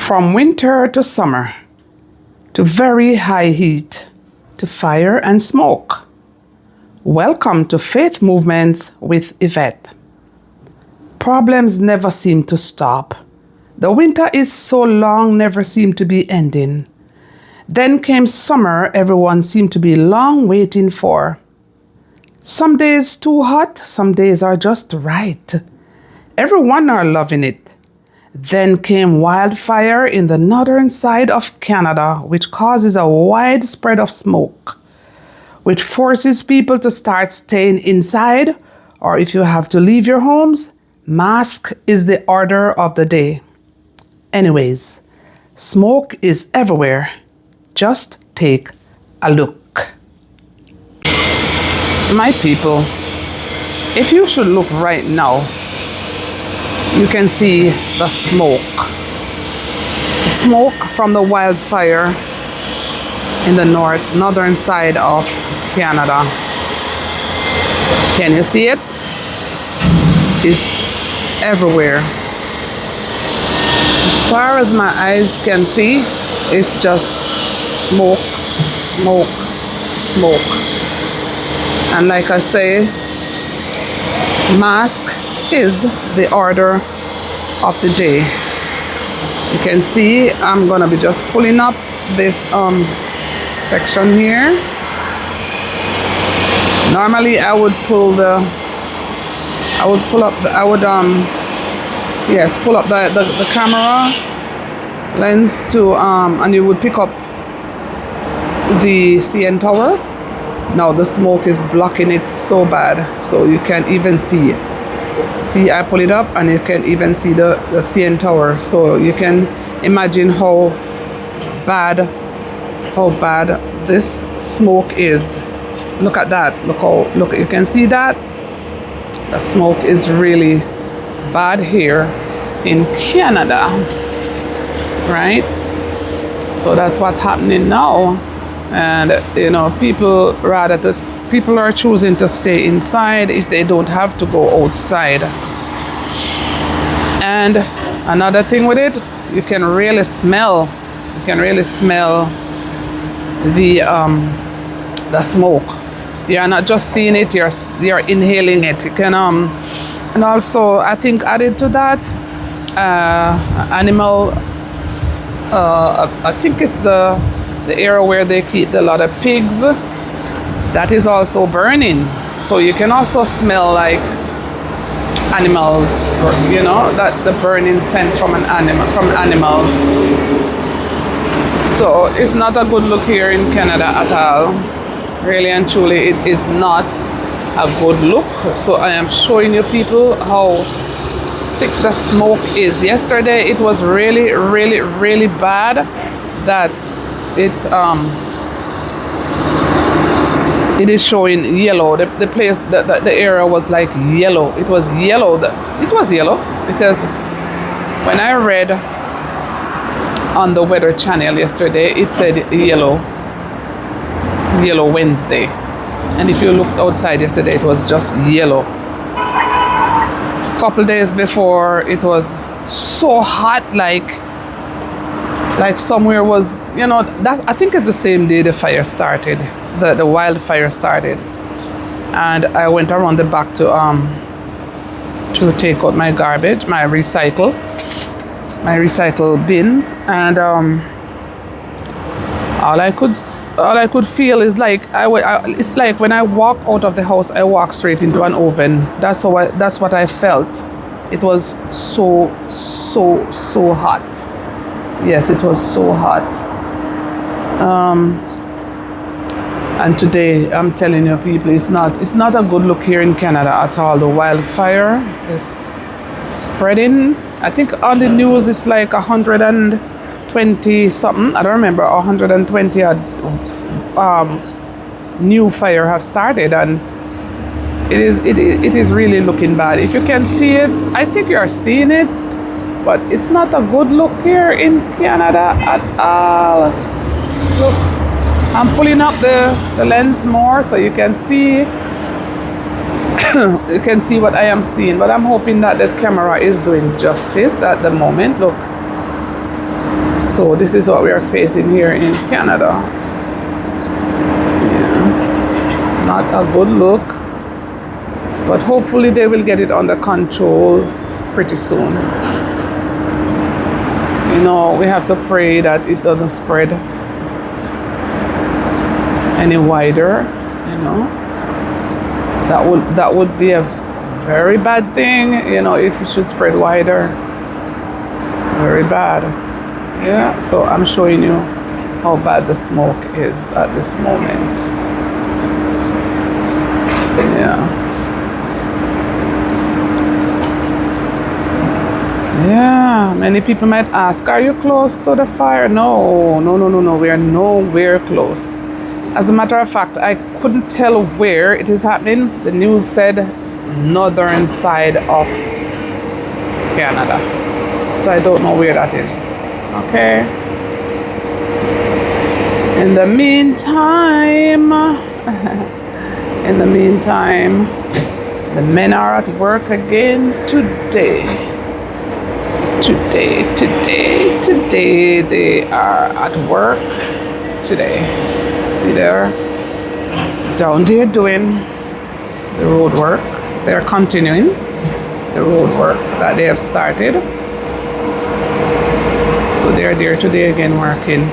From winter to summer, to very high heat, to fire and smoke. Welcome to Faith Movements with Yvette. Problems never seem to stop. The winter is so long, never seemed to be ending. Then came summer, everyone seemed to be long waiting for. Some days too hot, some days are just right. Everyone are loving it. Then came wildfire in the northern side of Canada, which causes a wide spread of smoke, which forces people to start staying inside, or if you have to leave your homes, mask is the order of the day. Anyways, smoke is everywhere. Just take a look. My people, if you should look right now, you can see the smoke. The smoke from the wildfire in the northern side of Canada. Can you see it? It's everywhere. As far as my eyes can see, it's just smoke, smoke, smoke. And like I say, mask is the order of the day. You can see I'm gonna be just pulling up this section here. Normally I would pull up the camera lens to and you would pick up the CN tower. Now the smoke is blocking it so bad, so you can't even see it. See, I pull it up and you can even see the CN tower. So you can imagine how bad this smoke is. Look at that. Look, you can see that. The smoke is really bad here in Canada, right? So that's what's happening now. And you know, people are choosing to stay inside if they don't have to go outside. And another thing with it, you can really smell the smoke. You're not just seeing it, you're inhaling it. You can and also I think added to that animal I think it's the area where they keep a lot of pigs, that is also burning. So you can also smell like animals, you know, that the burning scent from animals. So it's not a good look here in Canada at all. Really and truly, it is not a good look. So I am showing you people how thick the smoke is. Yesterday it was really, really, really bad that it is showing yellow. The place, the area was like yellow. It was yellow. It was yellow because when I read on the Weather Channel yesterday, it said yellow Wednesday. And if you looked outside yesterday, it was just yellow. A couple days before, it was so hot, like somewhere was, you know, that I think it's the same day the fire started, the wildfire started. And I went around the back to take out my garbage, my recycle bins, and all I could feel is like it's like when I walk out of the house, I walk straight into an oven. That's what I felt. It was so hot. Yes, it was so hot. And today, I'm telling you people, it's not a good look here in Canada at all. The wildfire is spreading. I think on the news it's like 120 something. I don't remember, 120 new fire have started, and it is really looking bad. If you can see it, I think you are seeing it. But it's not a good look here in Canada at all. Look, I'm pulling up the lens more so you can see you can see what I am seeing. But I'm hoping that the camera is doing justice at the moment. Look, So this is what we are facing here in Canada. Yeah, it's not a good look, but hopefully they will get it under control pretty soon. You know, we have to pray that it doesn't spread any wider, you know. That would be a very bad thing, you know, if it should spread wider. Very bad. Yeah, so I'm showing you how bad the smoke is at this moment. Yeah. Yeah, many people might ask, are you close to the fire? No, we are nowhere close. As a matter of fact, I couldn't tell where it is happening. The news said northern side of Canada. So I don't know where that is. Okay. In the meantime, the men are at work again today. Today they are at work today. See there, down there doing the road work. They're continuing the road work that they have started. So they're there today again working.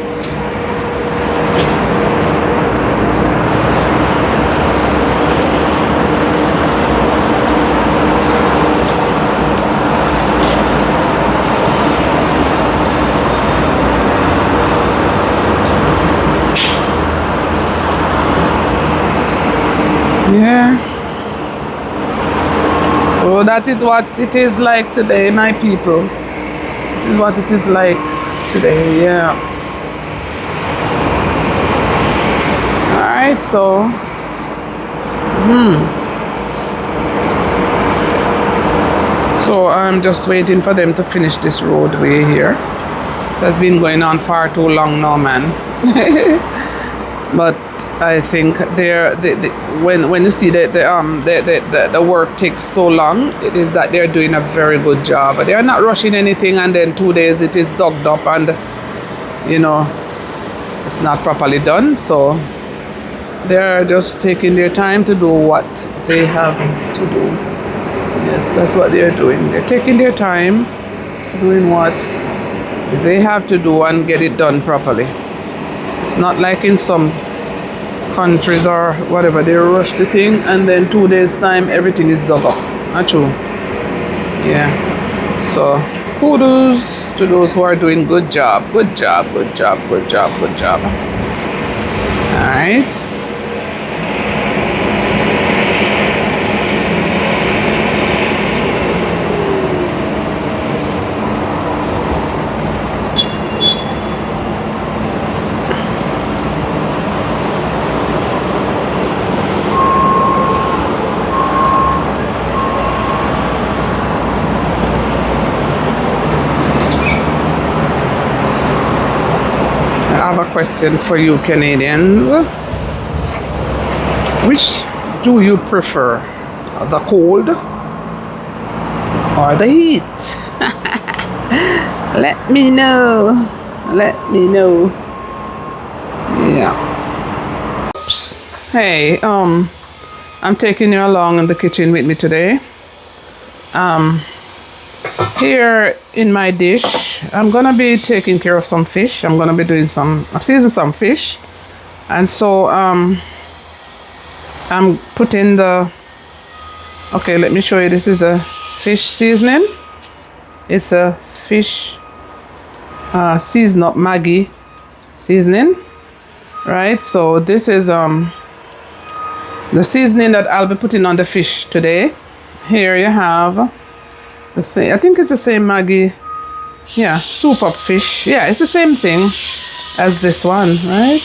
Yeah. So that is what it is like today, my people. This is what it is like today, yeah. Alright, so so I'm just waiting for them to finish this roadway here. It has been going on far too long now, man. But I think when you see the work takes so long, it is that they're doing a very good job. They are not rushing anything, and then 2 days it is dug up, and you know it's not properly done. So they're just taking their time to do what they have to do. Yes, that's what they're doing. They're taking their time, doing what they have to do and get it done properly. It's not like in some countries or whatever, they rush the thing and then 2 days time everything is dug up. Not true. Yeah. So kudos to those who are doing good job. Alright. I have a question for you Canadians. Which do you prefer? The cold or the heat? Let me know. Yeah. Oops. Hey, I'm taking you along in the kitchen with me today. Here in my dish, I'm gonna be taking care of some fish. I'm gonna be doing I'm seasoning some fish, and so I'm putting okay, let me show you. This is a fish seasoning. It's a fish season up Maggi seasoning, right? So this is the seasoning that I'll be putting on the fish today. Here you have the same, I think it's the same Maggi, yeah, soup up fish. Yeah, it's the same thing as this one, right?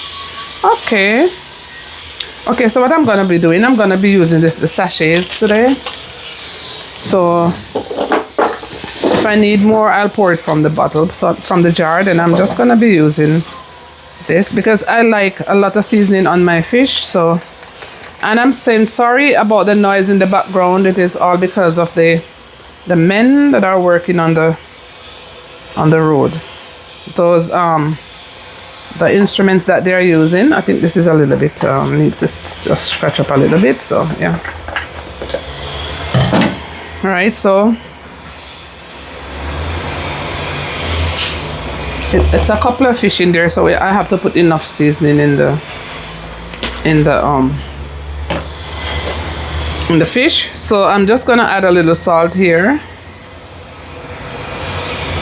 Okay, so what I'm gonna be doing, I'm gonna be using the sachets today. So if I need more, I'll pour it from the bottle, so from the jar. Then I'm just gonna be using this because I like a lot of seasoning on my fish. So, and I'm saying sorry about the noise in the background. It is all because of the men that are working on the road. those the instruments that they're using. I think this is a little bit need to just scratch up a little bit. So yeah. All right, so it's a couple of fish in there, so I have to put enough seasoning in the fish. So I'm just gonna add a little salt here.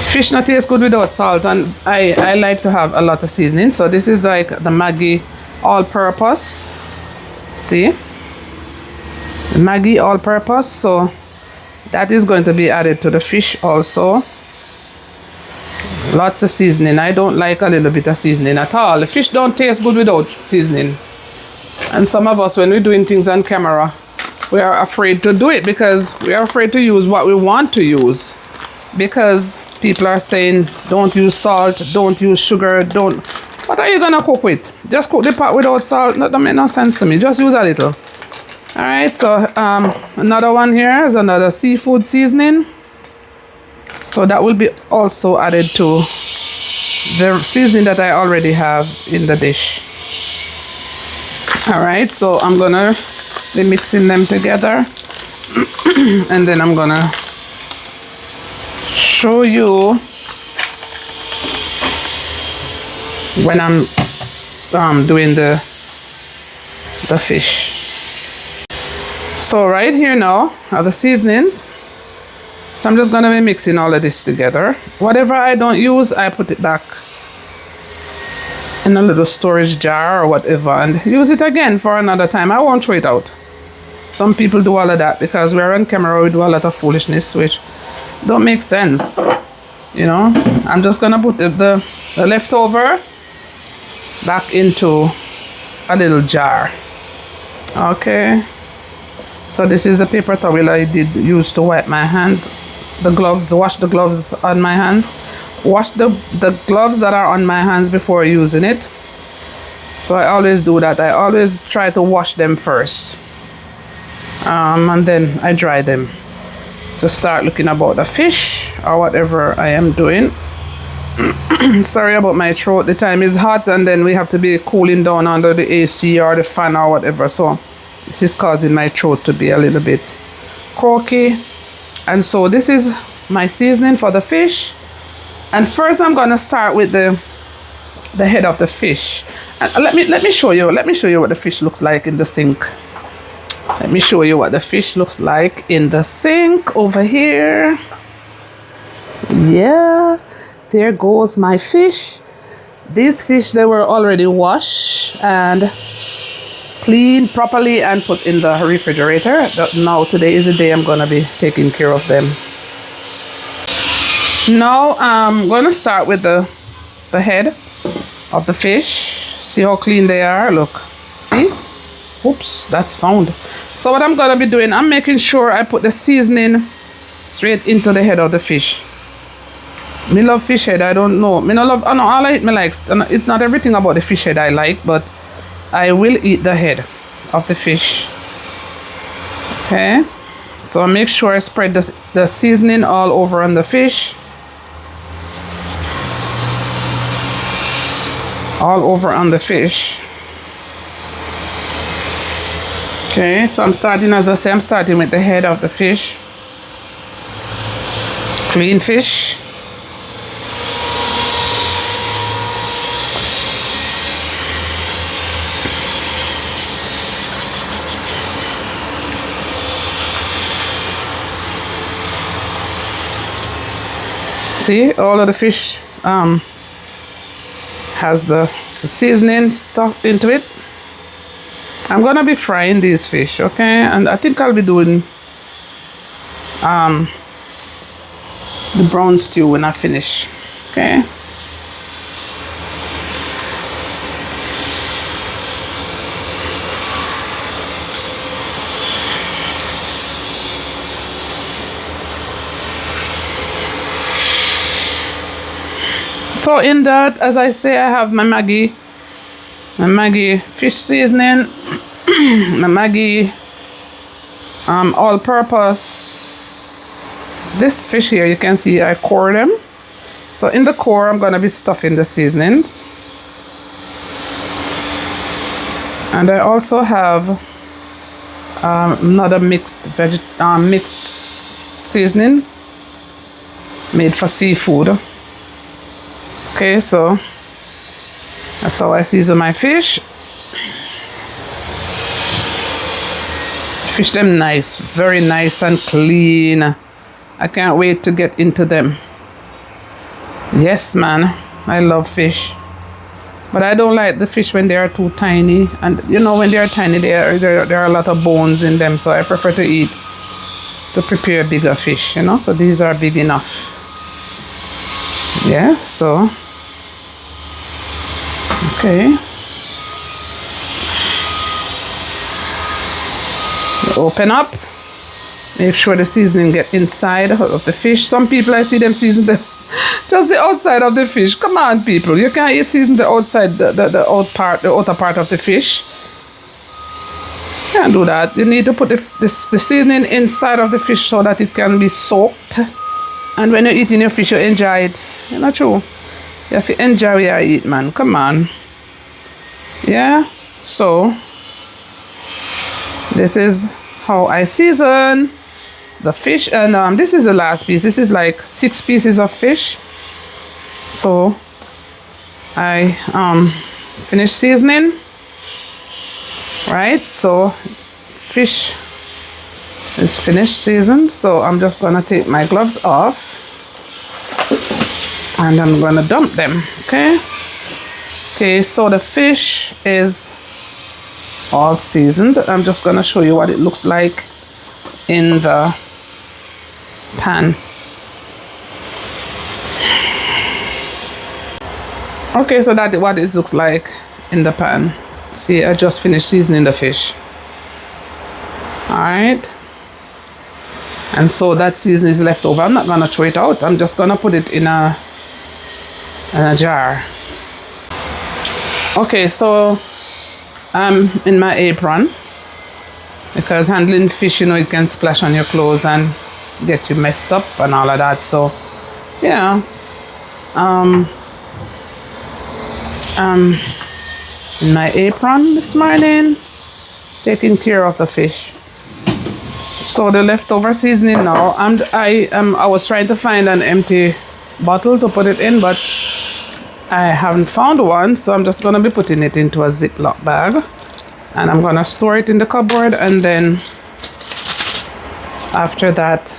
Fish not tastes good without salt, and I like to have a lot of seasoning. So this is like the Maggi all-purpose. See, the Maggi all-purpose. So that is going to be added to the fish also. Lots of seasoning. I don't like a little bit of seasoning at all. The fish don't taste good without seasoning. And some of us, when we're doing things on camera, we are afraid to do it because we are afraid to use what we want to use. Because people are saying, don't use salt, don't use sugar, don't. What are you gonna cook with? Just cook the pot without salt? That don't make no sense to me. Just use a little. All right, so another one here is another seafood seasoning. So that will be also added to the seasoning that I already have in the dish. All right, so I'm gonna be mixing them together and then I'm gonna show you when I'm doing the fish. So right here now are the seasonings. So I'm just gonna be mixing all of this together. Whatever I don't use, I put it back in a little storage jar or whatever and use it again for another time. I won't throw it out. Some people do all of that because we're on camera, we do a lot of foolishness which don't make sense. You know, I'm just gonna put the leftover back into a little jar. Okay. So this is a paper towel I did use to wipe my hands. The gloves, wash the gloves on my hands. Wash the gloves that are on my hands before using it. So I always do that. I always try to wash them first. And then I dry them to start looking about the fish or whatever I am doing. Sorry about my throat. The time is hot and then we have to be cooling down under the AC or the fan or whatever. So this is causing my throat to be a little bit croaky. And so this is my seasoning for the fish. And first I'm gonna start with the head of the fish. And let me show you what the fish looks like in the sink. Let me show you what the fish looks like in the sink over here. Yeah, there goes my fish. These fish, they were already washed and cleaned properly and put in the refrigerator. Now today is the day I'm gonna be taking care of them. Now I'm gonna start with the head of the fish. See how clean they are? Look, see? Oops, that sound. So what I'm gonna be doing, I'm making sure I put the seasoning straight into the head of the fish. Me love fish head, I don't know. Me no love, I know all I eat me likes. It's not everything about the fish head I like, but I will eat the head of the fish. Okay, so make sure I spread the seasoning all over on the fish. All over on the fish. Okay, so I'm starting, as I say, I'm starting with the head of the fish. Clean fish. See, all of the fish has the seasoning stuck into it. I'm gonna be frying these fish, okay? And I think I'll be doing the brown stew when I finish, okay? So in that, as I say, I have my Maggi fish seasoning, my Maggi all-purpose. This fish here, you can see I core them. So in the core, I'm gonna be stuffing the seasonings. And I also have another mixed seasoning made for seafood. Okay, so that's how I season my fish. Fish them nice, very nice and clean. I can't wait to get into them. Yes, man, I love fish. But I don't like the fish when they are too tiny. And you know, when they are tiny, there are a lot of bones in them. So I prefer to prepare bigger fish, you know. So these are big enough. Yeah, so. Okay. Open up. Make sure the seasoning get inside of the fish. Some people, I see them season just the outside of the fish. Come on, people. You can't season the outside, the outer part of the fish. Can't do that. You need to put the seasoning inside of the fish so that it can be soaked. And when you're eating your fish, you enjoy it. You know, true. You have to enjoy what you eat, man. Come on. Yeah. So, this is how I season the fish. And this is the last piece. This is like 6 pieces of fish. So I finished seasoning, right? So fish is finished seasoned. So I'm just gonna take my gloves off and I'm gonna dump them. Okay, so the fish is all seasoned. I'm just gonna show you what it looks like in the pan. Okay, so that's what it looks like in the pan. See, I just finished seasoning the fish. Alright. And so that seasoning is left over. I'm not gonna throw it out. I'm just gonna put it in a jar. Okay, so I'm in my apron because handling fish, you know, it can splash on your clothes and get you messed up and all of that. So yeah, in my apron this morning, taking care of the fish. So the leftover seasoning now, I was trying to find an empty bottle to put it in, but I haven't found one, so I'm just gonna be putting it into a Ziploc bag and I'm gonna store it in the cupboard, and then after that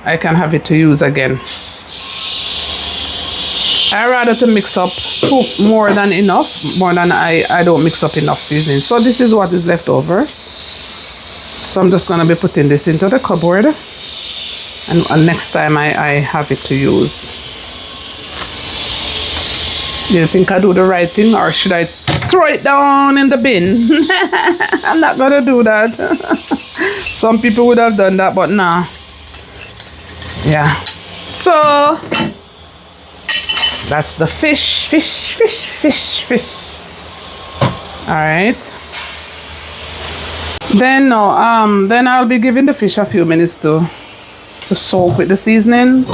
I can have it to use again. I rather to mix up more than I don't mix up enough seasoning. So this is what is left over. So I'm just gonna be putting this into the cupboard, and next time I have it to use. Do you think I do the right thing, or should I throw it down in the bin? I'm not gonna do that. Some people would have done that, but nah. Yeah. So that's the fish. All right. Then then I'll be giving the fish a few minutes to soak with the seasoning.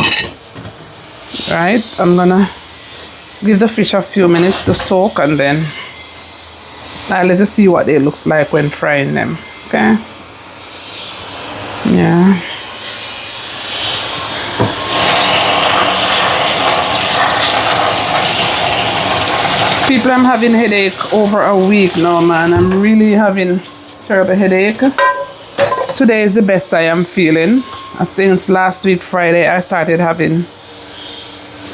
Right. I'm gonna give the fish a few minutes to soak, and then I'll let you see what it looks like when frying them. Okay. Yeah. People, I'm having headache over a week now, man. I'm really having terrible headache. Today is the best I am feeling. Since last week Friday I started having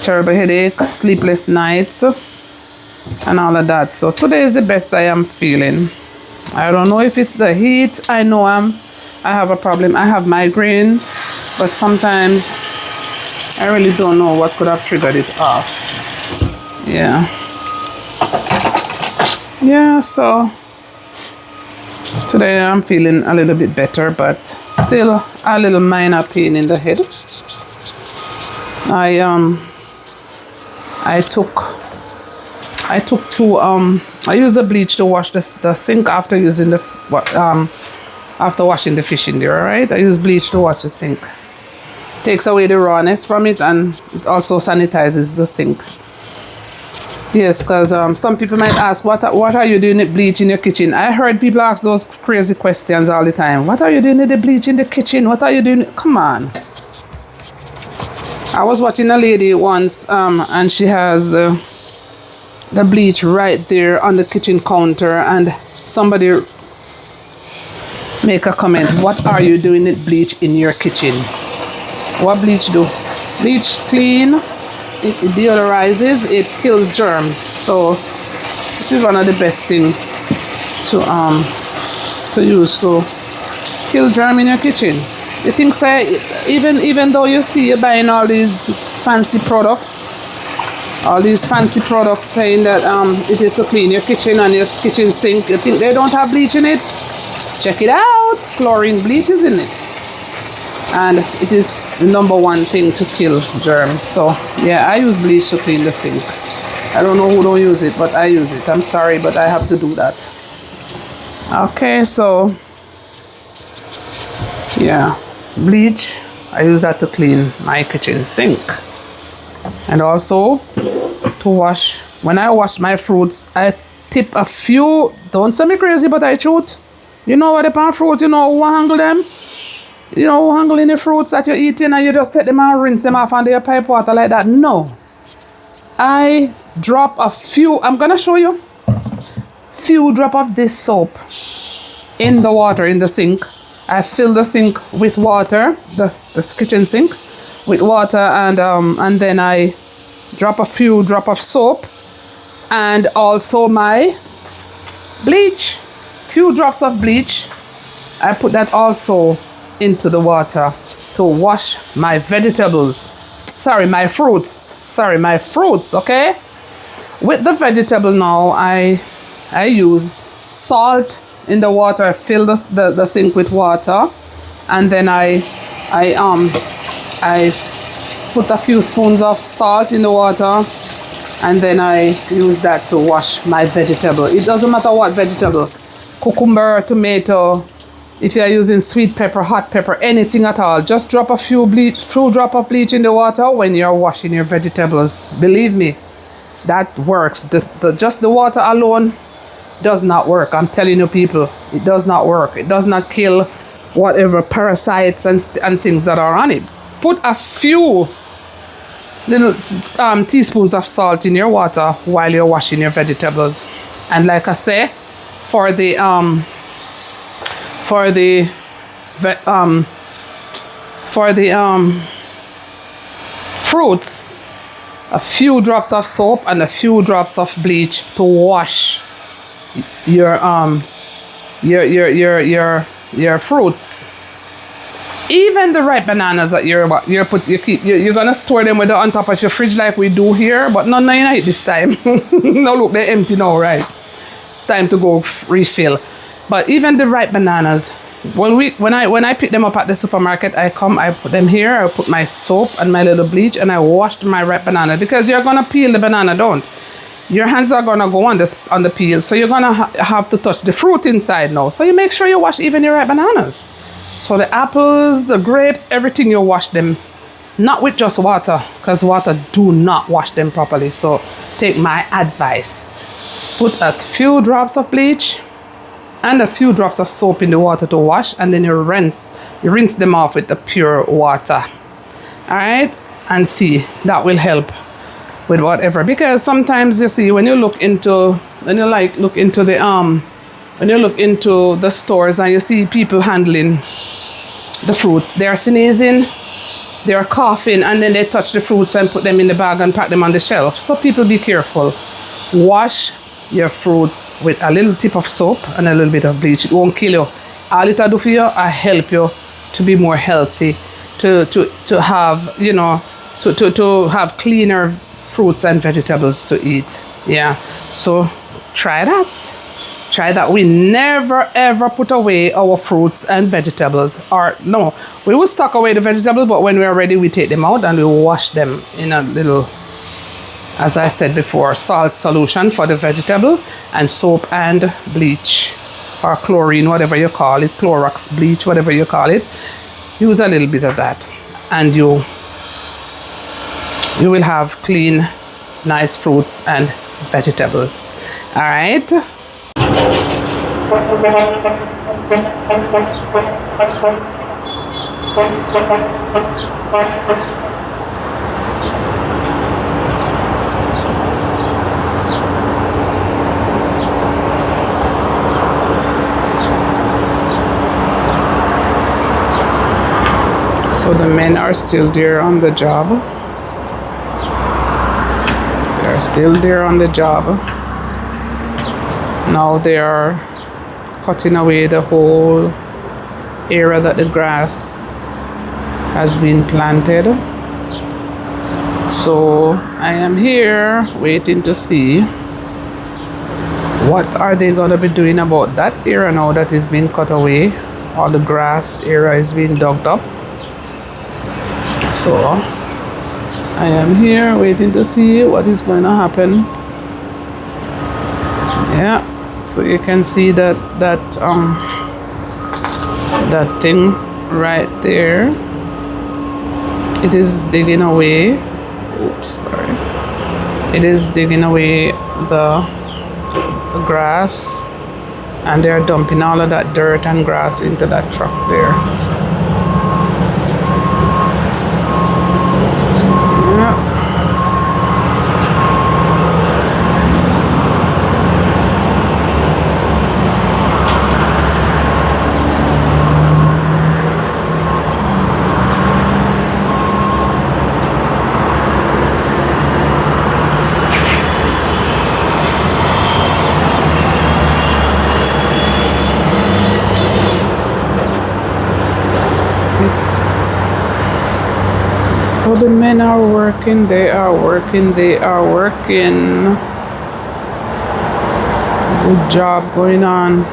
terrible headaches, sleepless nights, and all of that. So today is the best I am feeling. I don't know if it's the heat. I know I have a problem. I have migraine, but sometimes I really don't know what could have triggered it off. Yeah. Yeah, so today I'm feeling a little bit better, but still a little minor pain in the head. I took two I used the bleach to wash the sink after using after washing the fish in there. All right, I use bleach to wash the sink. Takes away the rawness from it, and it also sanitizes the sink. Yes, because some people might ask, what are you doing with bleach in your kitchen? I heard people ask those crazy questions all the time. What are you doing with the bleach in the kitchen? What are you doing? Come on. I was watching a lady once, and she has the bleach right there on the kitchen counter, and somebody make a comment, what are you doing with bleach in your kitchen? What bleach do? Bleach clean, it deodorizes, it kills germs. So this is one of the best thing to use to kill germ in your kitchen. You think, say, even though you see you're buying all these fancy products saying that it is to clean your kitchen and your kitchen sink, you think they don't have bleach in it? Check it out. Chlorine bleach is in it, and it is the #1 thing to kill germs. So yeah, I use bleach to clean the sink. I don't know who don't use it, but I use it. I'm sorry, but I have to do that. Okay, so yeah, bleach, I use that to clean my kitchen sink, and also to wash. When I wash my fruits, I tip a few, don't say me crazy, but I truth. You know what upon fruits, you know who handle them? You know who handle in the fruits that you're eating, and you just take them and rinse them off under your pipe water like that? No. I drop a few, I'm gonna show you, few drop of this soap in the water in the sink. I fill the sink with water, the kitchen sink with water, and then I drop a few drop of soap, and also my bleach. Few drops of bleach. I put that also into the water to wash my vegetables. My fruits, okay? With the vegetable now, I use salt in the water. I fill the sink with water, and then I put a few spoons of salt in the water, and then I use that to wash my vegetable. It doesn't matter what vegetable. Cucumber, tomato, if you're using sweet pepper, hot pepper, anything at all, just drop a few drop of bleach in the water when you're washing your vegetables. Believe me, that works. Just the water alone does not work. I'm telling you, people, it does not work. It does not kill whatever parasites and things that are on it. Put a few little teaspoons of salt in your water while you're washing your vegetables. And like I say, for the fruits, a few drops of soap and a few drops of bleach to wash your fruits. Even the ripe bananas that you're gonna store them on top of your fridge like we do here, but none of you eat this time. No, look, they're empty now, right? It's time to go refill. But even the ripe bananas, when I pick them up at the supermarket, I put them here. I put my soap and my little bleach, and I wash my ripe banana, because you're gonna peel the banana down. Your hands are gonna go on the peel, so you're gonna have to touch the fruit inside now. So you make sure you wash even your ripe bananas. So the apples, the grapes, everything, you wash them, not with just water, because water do not wash them properly. So take my advice. Put a few drops of bleach and a few drops of soap in the water to wash, and then you rinse them off with the pure water. All right, and see, that will help with whatever. Because sometimes you see, when you look into the stores and you see people handling the fruits, they're sneezing, they're coughing, and then they touch the fruits and put them in the bag and pack them on the shelf. So people, be careful. Wash your fruits with a little tip of soap and a little bit of bleach. It won't kill you. All it'll do for you, I help you to be more healthy, to have, to have cleaner fruits and vegetables to eat. Yeah, so try that. We never ever put away our fruits and vegetables. Or no, we will stock away the vegetables, but when we're ready, we take them out and we wash them in a little, as I said before, salt solution for the vegetable, and soap and bleach, or chlorine, whatever you call it, Clorox bleach, whatever you call it. Use a little bit of that. and you will have clean, nice fruits and vegetables. All right. So the men are still there on the job. They're still there on the job. Now they are cutting away the whole area that the grass has been planted. So I am here waiting to see what are they going to be doing about that area now that is being cut away. All the grass area is being dug up. So I am here waiting to see what is going to happen. Yeah, so you can see that thing right there. It is digging away. Oops, sorry. It is digging away the grass, and they're dumping all of that dirt and grass into that truck there. So the men are working, they are working. Good job going on.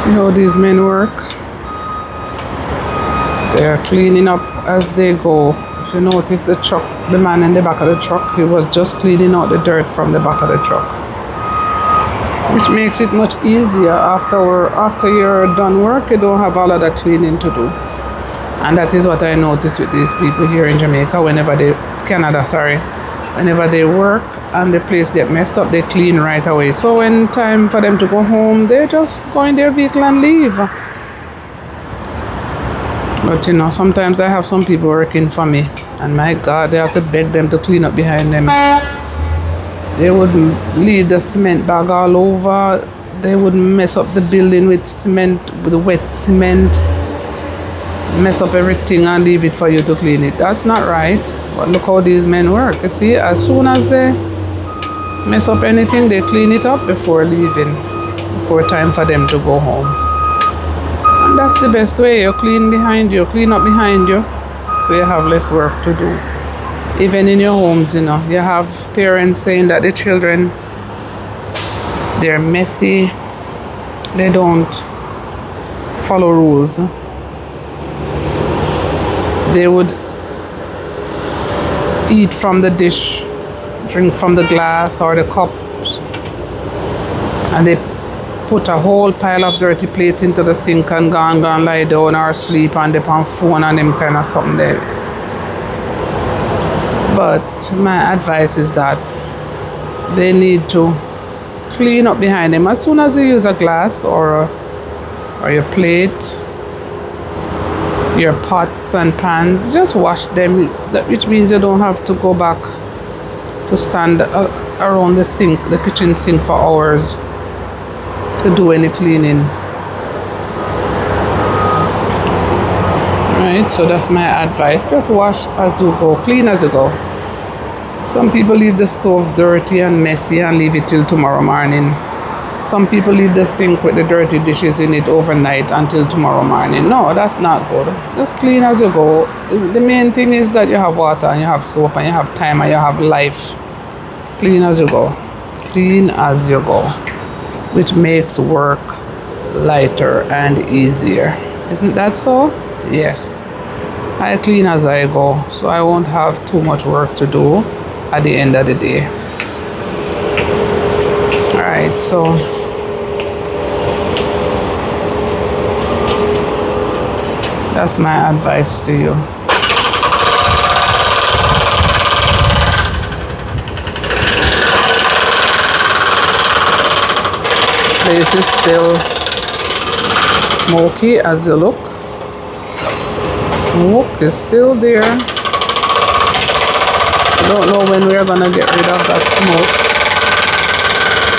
See how these men work? They are cleaning up as they go. If you notice the truck, the man in the back of the truck, he was just cleaning out the dirt from the back of the truck, which makes it much easier after you're done work. You don't have all of that cleaning to do. And that is what I notice with these people here in Jamaica. Whenever they work and the place get messed up, they clean right away. So when time for them to go home, they just go in their vehicle and leave. But you know, sometimes I have some people working for me, and my God, they have to beg them to clean up behind them. They would leave the cement bag all over. They would mess up the building with cement, with the wet cement, mess up everything and leave it for you to clean it. That's not right. But look how these men work. You see, as soon as they mess up anything, they clean it up before leaving, before time for them to go home. And that's the best way. You clean up behind you, so you have less work to do. Even in your homes, you know, you have parents saying that the children, they're messy, they don't follow rules. They would eat from the dish, drink from the glass or the cups, and they put a whole pile of dirty plates into the sink and go and lie down or sleep and dip on phone and them kind of something there. But my advice is that they need to clean up behind them. As soon as you use a glass or your plate, your pots and pans, just wash them, which means you don't have to go back to stand around the sink, the kitchen sink, for hours to do any cleaning. Right, so that's my advice. Just wash as you go, clean as you go. Some people leave the stove dirty and messy and leave it till tomorrow morning. Some people leave the sink with the dirty dishes in it overnight until tomorrow morning. No, that's not good. Just clean as you go. The main thing is that you have water and you have soap and you have time and you have life. Clean as you go. Clean as you go. Which makes work lighter and easier. Isn't that so? Yes. I clean as I go, so I won't have too much work to do at the end of the day. Alright, so that's my advice to you. This place is still smoky as you look. Smoke is still there. I don't know when we're gonna get rid of that smoke.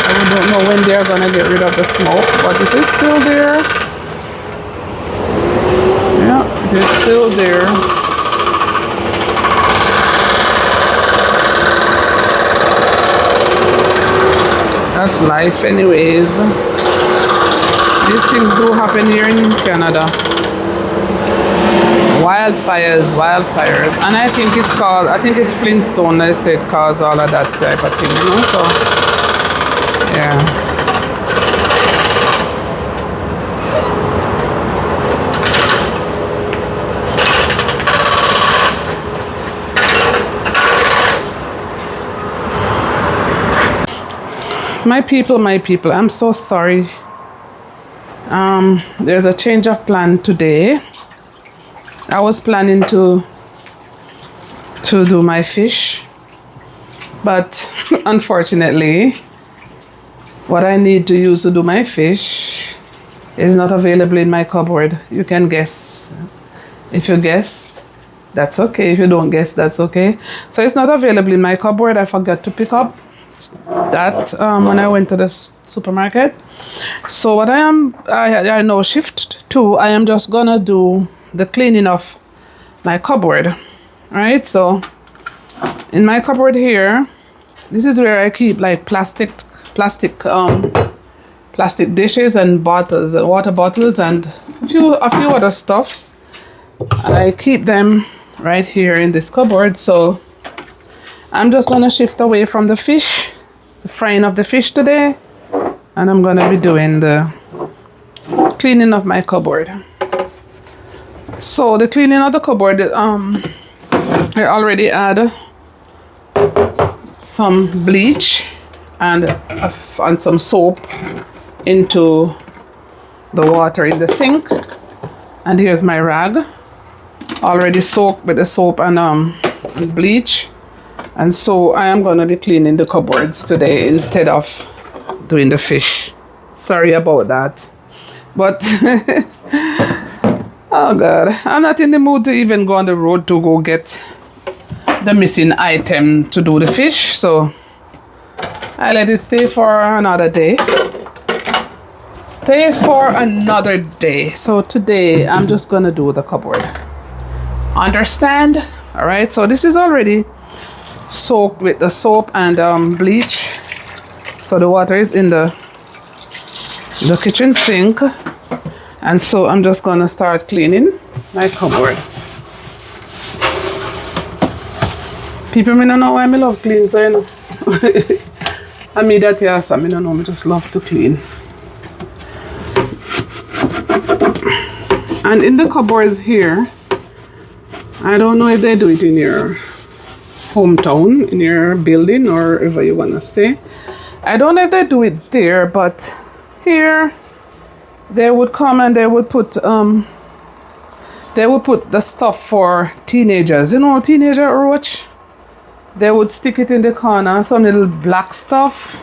I don't know when they're gonna get rid of the smoke, but it is still there. Yeah, it is still there. That's life anyways. These things do happen here in Canada. Wildfires, and I think it's Flintstone that said cause all of that type of thing, you know, so yeah. My people, I'm so sorry. There's a change of plan today. I was planning to do my fish, but unfortunately, what I need to use to do my fish is not available in my cupboard. You can guess. If you guess, that's okay. If you don't guess, that's okay. So it's not available in my cupboard. I forgot to pick up that when I went to the supermarket. So what I now shift to, I am just gonna do the cleaning of my cupboard. Right, so in my cupboard here, this is where I keep like plastic dishes and bottles and water bottles and a few other stuffs. I keep them right here in this cupboard. So I'm just gonna shift away from the fish, the frying of the fish today, and I'm gonna be doing the cleaning of my cupboard. So the cleaning of the cupboard, I already add some bleach and some soap into the water in the sink. And here's my rag, already soaked with the soap and bleach. And so I am going to be cleaning the cupboards today instead of doing the fish. Sorry about that. But, oh God, I'm not in the mood to even go on the road to go get the missing item to do the fish. So I let it stay for another day. Stay for another day. So today I'm just going to do the cupboard. Understand? All right. So this is already soaked with the soap and bleach. So the water is in the kitchen sink, and so I'm just gonna start cleaning my cupboard. People may not know why I love clean, so you know. I mean that, yes, I don't know, I just love to clean. And in the cupboards here, I don't know if they do it in your hometown, in your building, or wherever you wanna stay. I don't know if they do it there, but here they would come and they would put the stuff for teenagers. You know, teenager roach. They would stick it in the corner, some little black stuff,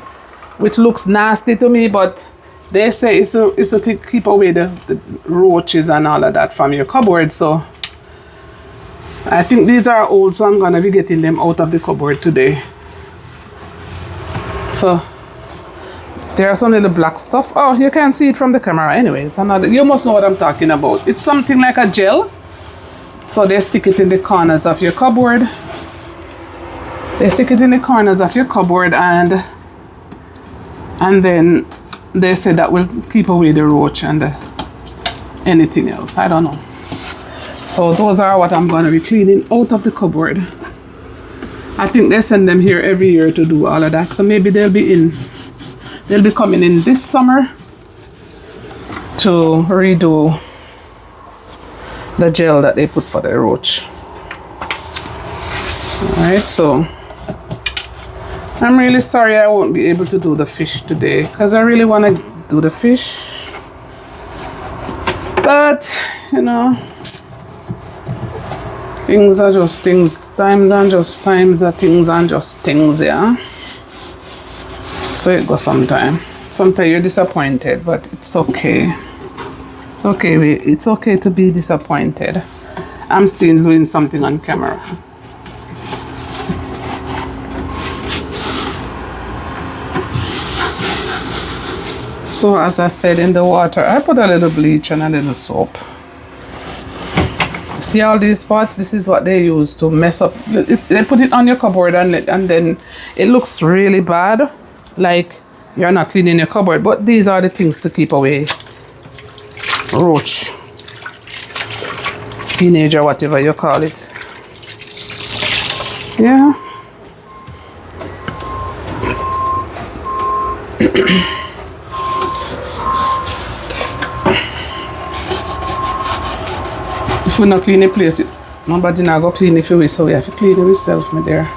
which looks nasty to me, but they say it's to keep away the roaches and all of that from your cupboard. So I think these are old, so I'm gonna be getting them out of the cupboard today. So there's some little black stuff. Oh, you can't see it from the camera anyways. You must know what I'm talking about. It's something like a gel. So they stick it in the corners of your cupboard. They stick it in the corners of your cupboard and then they say that will keep away the roach and anything else. I don't know. So those are what I'm going to be cleaning out of the cupboard. I think they send them here every year to do all of that. So maybe they'll be coming in this summer to redo the gel that they put for the roach. Alright, so I'm really sorry I won't be able to do the fish today because I really want to do the fish. But, you know, things are just things. Times are just times. Things are just things, yeah. So it goes sometimes. Sometimes you're disappointed, but it's okay. It's okay. It's okay to be disappointed. I'm still doing something on camera. So as I said, in the water, I put a little bleach and a little soap. See all these spots? This is what they use to mess up. They put it on your cupboard and then it looks really bad, like you're not cleaning your cupboard. But these are the things to keep away roach, teenager, whatever you call it. Yeah. If we not clean the place, nobody not go clean it for we, so we have to clean it ourselves, my dear.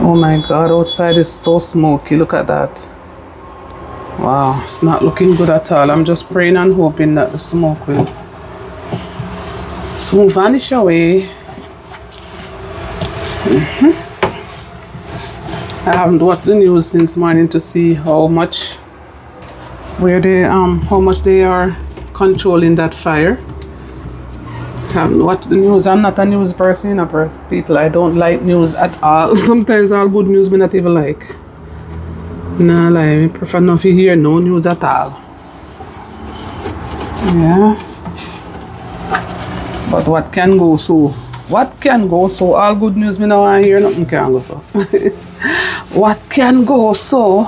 Oh my God, outside is so smoky. Look at that. Wow, it's not looking good at all. I'm just praying and hoping that the smoke will soon vanish away. I haven't watched the news since morning to see how much they are controlling that fire. I haven't watched the news. I'm not a news person, you know, people. I don't like news at all. Sometimes all good news me not even like. Nah, like, I prefer not to hear no news at all. Yeah. But what can go so? What can go so? All good news me now I hear nothing can go so. What can go so?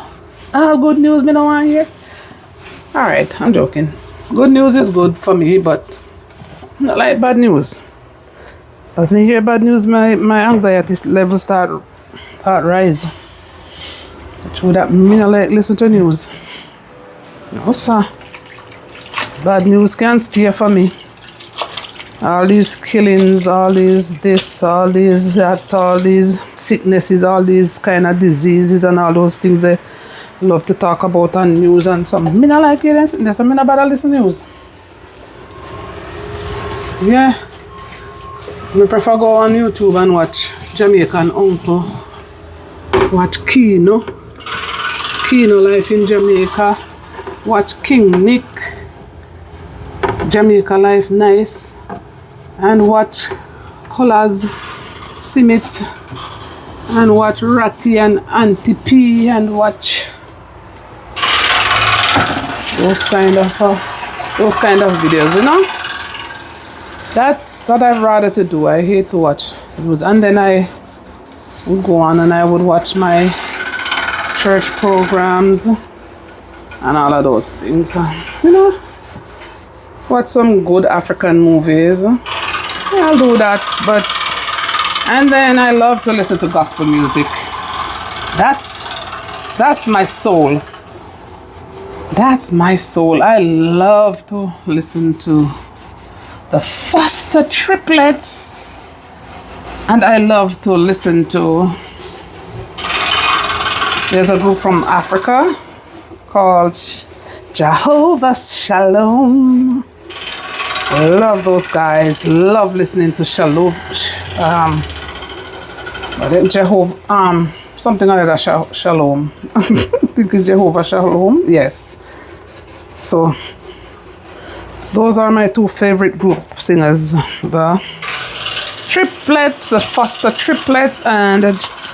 All good news me now I hear. Alright, I'm joking. Good news is good for me, but not like bad news. As me hear bad news, my anxiety level start rise. Through that, me not like listen to news. No, sir. Bad news can't stay for me. All these killings, all these this, all these that, all these sicknesses, all these kind of diseases and all those things they love to talk about on news and something. Me not like it. That's me not bother listen to news. Yeah. I prefer go on YouTube and watch Jamaican Uncle. Watch Kino Life in Jamaica. Watch King Nick. Jamaica Life Nice. And watch Colors Simith. And watch Ratty and Auntie P. And watch those kind of videos, you know. That's what I'd rather to do. I hate to watch news. And then I would go on and I would watch my church programs and all of those things. You know, watch some good African movies. Yeah, I'll do that. And then I love to listen to gospel music. That's my soul. That's my soul. I love to listen to the Foster Triplets, and I love to listen to, there's a group from Africa called Jehovah Shalom. I love those guys. Love listening to Shalom. Jehovah, something like that. Shalom. I think it's Jehovah Shalom. Yes. So those are my two favorite group singers, the Triplets, the Foster Triplets, and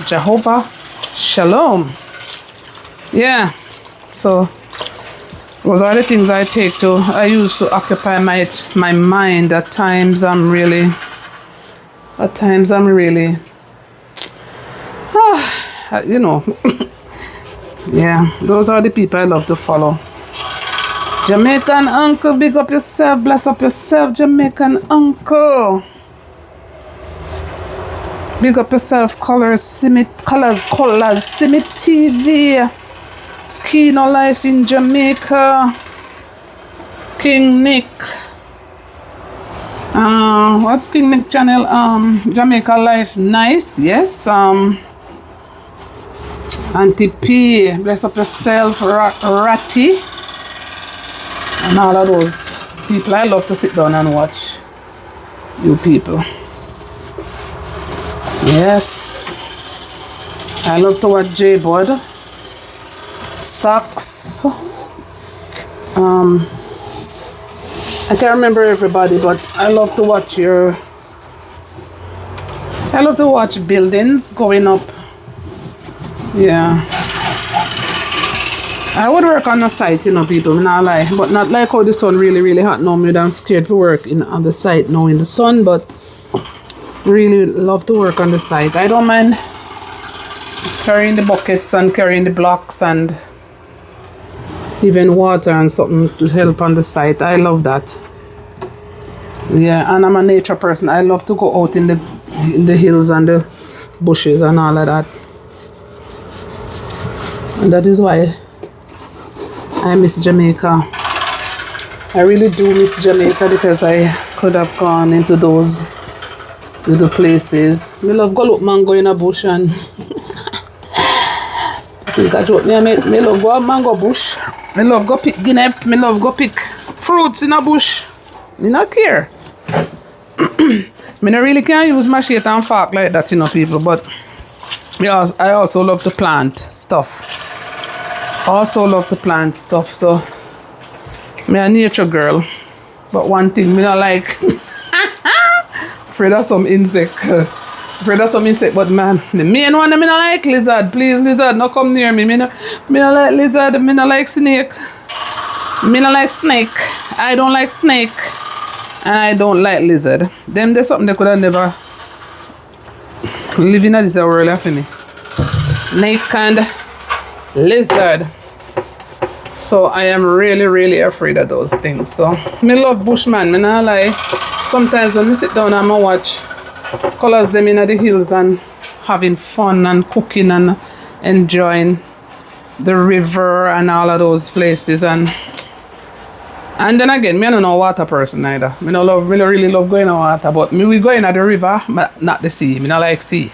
Jehovah Shalom. Yeah, so those are the things I use to occupy my mind. At times I'm really, you know, yeah, those are the people I love to follow. Jamaican Uncle, big up yourself, bless up yourself, Jamaican Uncle. Big up yourself, Colors, Simit TV. Kino Life in Jamaica. King Nick. What's King Nick channel? Jamaica Life Nice, yes. Auntie P, bless up yourself, Ratty. And all of those people, I love to sit down and watch you people. Yes. I love to watch J-Bud. Socks. I can't remember everybody, but I love to watch buildings going up. Yeah. I would work on the site, you know, people, not lie. But not like how the sun really, really hot now. I'm scared to work on the site now in the sun, but really love to work on the site. I don't mind carrying the buckets and carrying the blocks and even water and something to help on the site. I love that. Yeah, and I'm a nature person. I love to go out in the hills and the bushes and all of that. And that is why I miss Jamaica. I really do miss Jamaica because I could have gone into those little places. Me love go look mango in a bush and I think I joke me love go mango bush. Me love go pick guinea. Me love go pick fruits in a bush. Me not care. Me not really can use machete and fork like that, you know, people. But yeah, I also love to plant stuff. So me a nature girl, but one thing me not like afraid of some insect, but man, the main one me not like lizard. Please, lizard, no come near me. Me not like lizard. Me not like snake. Me not like snake. I don't like snake, and I don't like lizard. Them there's something they could have never live in this world for me. Snake and lizard. So I am really, really afraid of those things. So me love bushman. Me not lie. Sometimes when me sit down and I watch colors them in the hills and having fun and cooking and enjoying the river and all of those places. And then again, me I don't know water person either. Me don't really love going on water, but me we go in at the river, but not the sea. Me not like sea.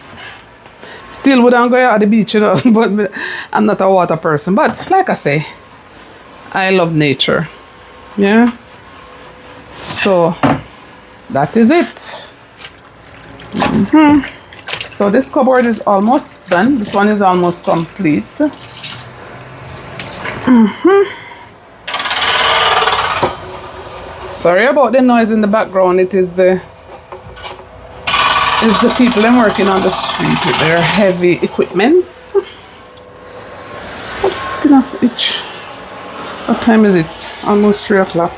Still wouldn't go at the beach, you know, but I'm not a water person. But like I say, I love nature. Yeah. So that is it. So this cupboard is almost done. This one is almost complete. Sorry about the noise in the background. It is the people I'm working on the street with their heavy equipment. Oops, goodness, itch. What time is it? Almost 3 o'clock.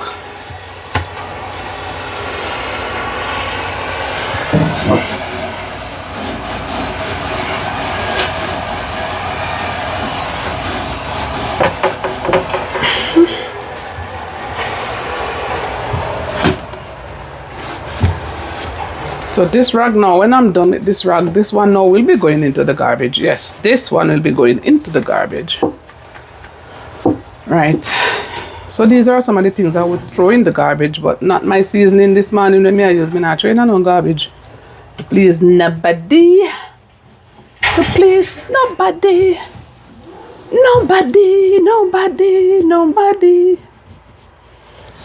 So this rag now, when I'm done with this rag, this one now will be going into the garbage. Yes, this one will be going into the garbage. Right. So these are some of the things I would throw in the garbage, but not my seasoning this morning when I use me not throwing no garbage. Please nobody. Please nobody. Nobody.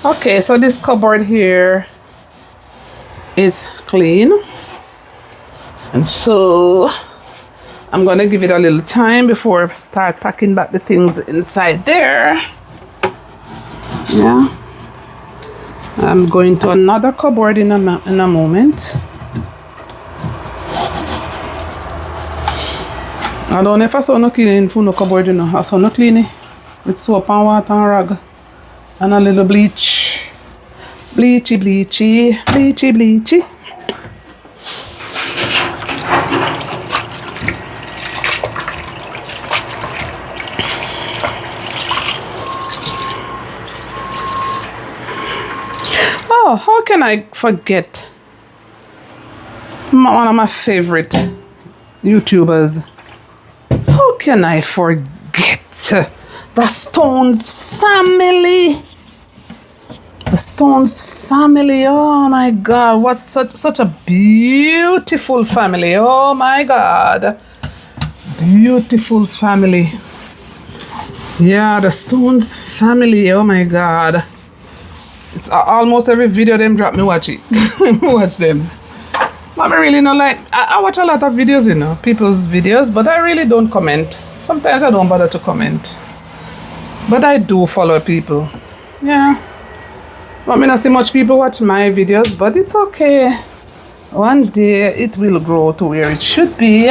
Okay, so this cupboard here is clean, and so I'm gonna give it a little time before I start packing back the things inside there. Yeah, I'm going to another cupboard in a moment. I don't know if I saw no cleaning for no cupboard, you know. I saw no cleaning with soap and water and rag and a little bleach. Bleachy. Oh, how can I forget one of my favorite YouTubers? How can I forget the Stones family? The Stones family, oh my God, what such a beautiful family. Oh my God, beautiful family. Yeah, the Stones family, oh my God. It's almost every video them drop me watch it. Watch them. I really know, like, I watch a lot of videos, you know, people's videos, but I really don't comment. Sometimes I don't bother to comment. But I do follow people. Yeah. I mean, I see much people watch my videos, but it's okay. One day it will grow to where it should be.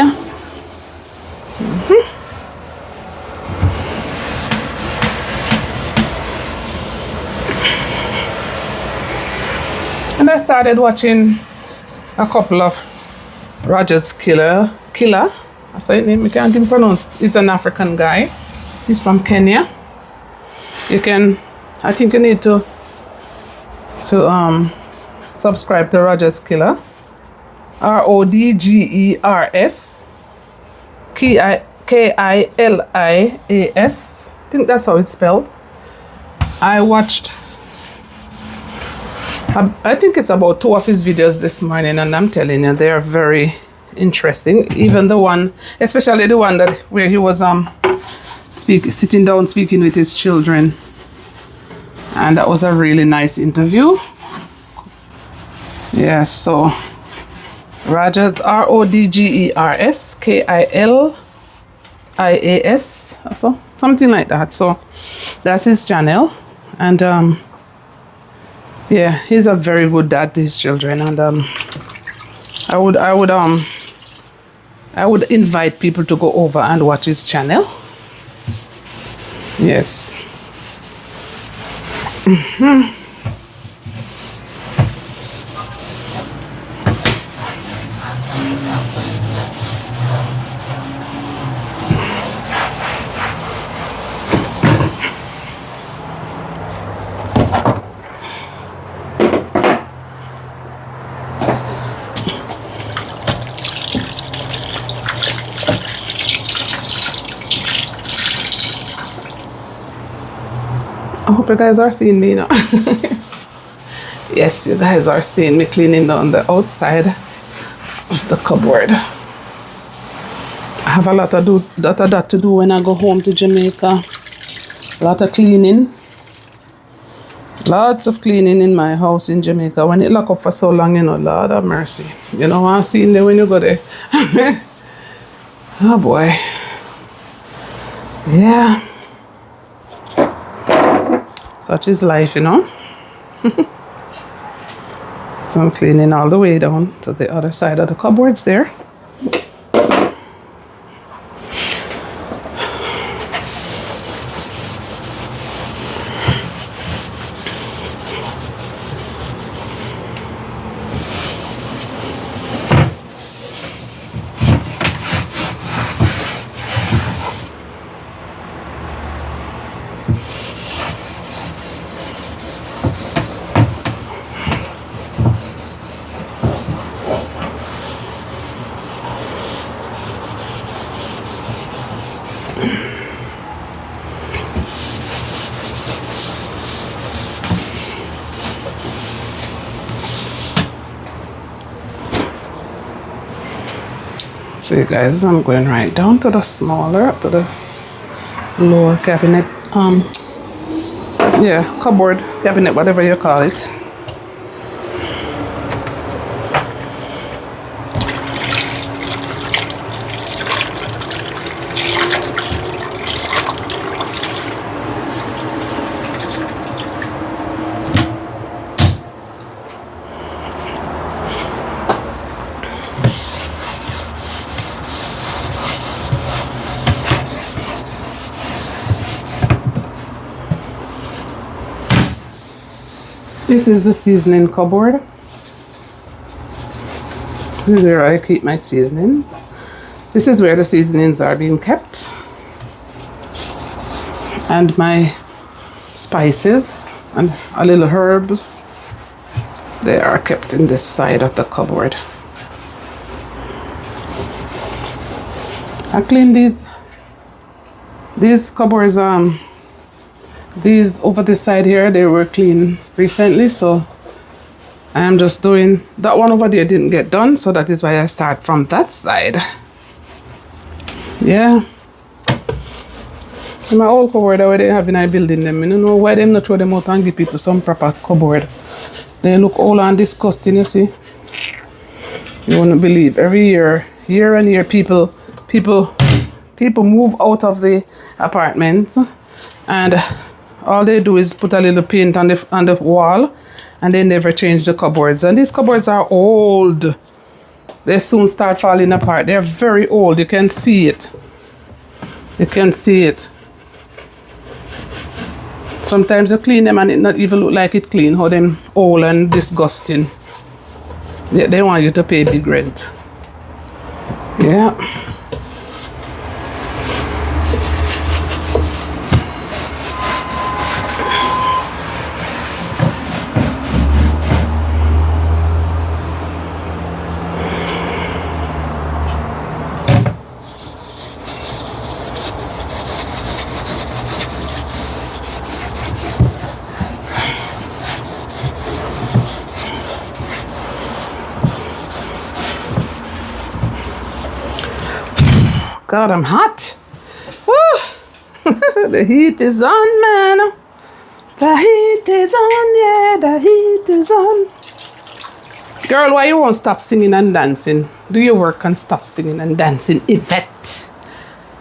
And I started watching a couple of Rogers Killer. I say his name, I can't even pronounce. He's an African guy. He's from Kenya. I think you need to subscribe to Rogers Killer. RODGERS KILIAS. I think that's how it's spelled. I think it's about 2 of his videos this morning, and I'm telling you, they are very interesting. Even the one, especially the one where he was sitting down speaking with his children, and that was a really nice interview. Yes, so Rogers, RODGERS KILIAS, so something like that. So that's his channel, and yeah, he's a very good dad to his children, and I would invite people to go over and watch his channel. Yes. I hope you guys are seeing me now. Yes, you guys are seeing me cleaning down the outside of the cupboard. I have a lot of that to do when I go home to Jamaica. A lot of cleaning. Lots of cleaning in my house in Jamaica. When it lock up for so long, you know, Lord have mercy. You know what I'm seeing there when you go there? Oh boy. Yeah. Such is life, you know. So I'm cleaning all the way down to the other side of the cupboards there. So you guys, I'm going right down to the lower cabinet, yeah, cupboard, cabinet, whatever you call it. This is the seasoning cupboard. This is where I keep my seasonings. This is where the seasonings are being kept. And my spices and a little herbs, they are kept in this side of the cupboard. I clean these cupboards, these over this side here, they were clean recently, so I am just doing that one over there didn't get done, so that is why I start from that side. Yeah. In my old cupboard where they have in I building them, you know why them not throw them out and give people some proper cupboard. They look old and disgusting, you see. You wouldn't believe every year and year people move out of the apartment and all they do is put a little paint on the wall and they never change the cupboards. And these cupboards are old. They soon start falling apart. They're very old. You can see it. You can see it. Sometimes you clean them and it not even look like it clean. How them old and disgusting. They want you to pay big rent. Yeah. God, I'm hot. The heat is on, man. The heat is on, yeah, the heat is on. Girl, why you won't stop singing and dancing? Do your work and stop singing and dancing, Yvette.